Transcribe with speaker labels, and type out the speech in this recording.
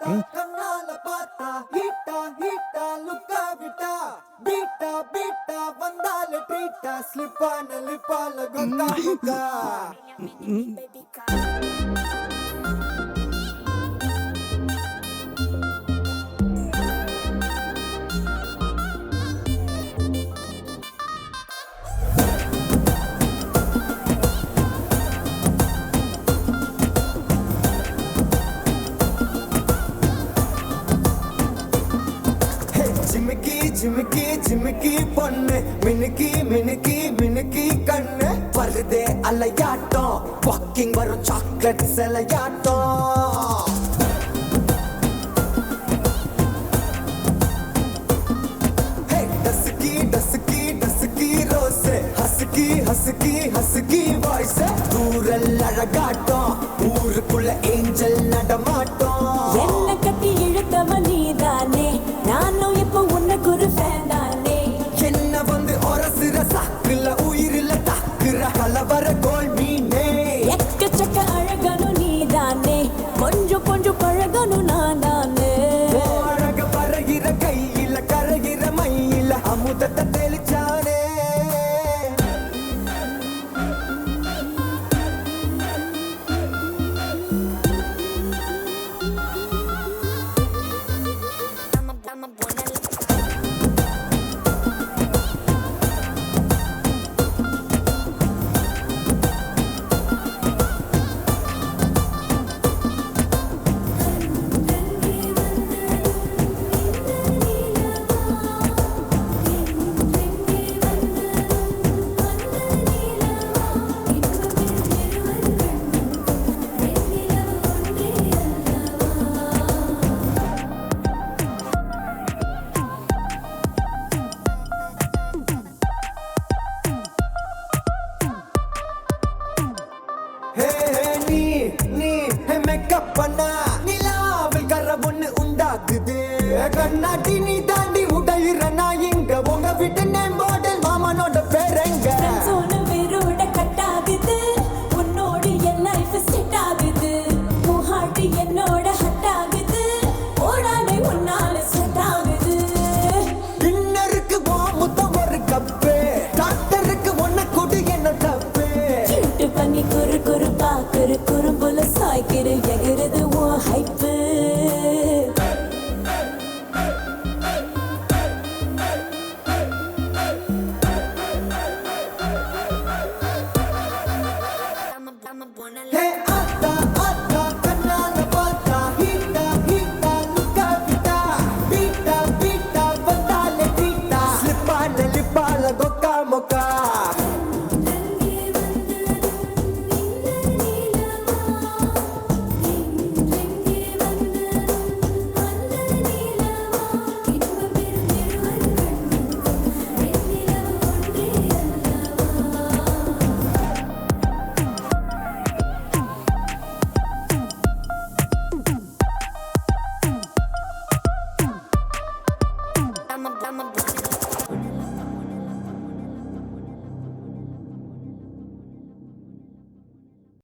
Speaker 1: கண்ணால பார்த்தா ஹீட்டா ஹீட்டா லுக்கா விட்டா பீட்டா பீட்டா வந்தால ட்ரீட்டா ஸ்லிப்பான லிப்பால கொக்கா முக்கா ஜிமிக்கி ஜிமிக்கி ஜிமிக்கி பொண்ணு மினுக்கி மினுக்கி மினுக்கி கண்ணு வருதே அலையாட்டம் வாக்கிங் வரும் சாக்லேட் சிலையாட்டம் டசுக்கி டசுக்கி டசுக்கி ரோஸ் ஹசுக்கி ஹசுக்கி ஹசுக்கி வாய்ஸ் தூரல் அழகாட்டம் ஊருக்குள்ள ஏஞ்சல் நடமாட்டம்
Speaker 2: என்ன கட்டி இழுத்தவ நீதானே நானும் இப்போ உனக்கு ஒரு ஃபேன் தானே
Speaker 1: என்ன வந்து ஒரசுற சாக்குல உயிரில தாக்குற கலவர கோல் மீனே
Speaker 2: எக்கச்சக்க அழகனும் நீதானே கொஞ்சம் கொஞ்சம் பழகனும் நான் தானே
Speaker 1: அழக பறகிற கையில கரகிற மயில அமுதத்தை தெளிச்சானே மேக்கப் பண்ணா நிலாவில் கர ஒண்ணு உண்டாக்குது கண்ணாடி நீ தாண்டி உடையிற நான் இங்க உங்க வீட்டு நேம் போர்டில் மாமனோட பேரங்க
Speaker 2: சோன வேரோட கட் ஆகுது உன்னோடு என் லைஃப் செட் ஆகுது உன் ஹார்ட் என்னோட ஹட் ஆகுது ஓடானே உன்னால செட் ஆகுது
Speaker 1: டின்னருக்கு முத்தம் ஒரு கப்பு டாக்டருக்கு ஒன்ன கொடு என்ன தப்பு
Speaker 2: கியூட் பண்ணி குறு குறு பாக்குற குறும்புல சாய்க்கிற எகிறுத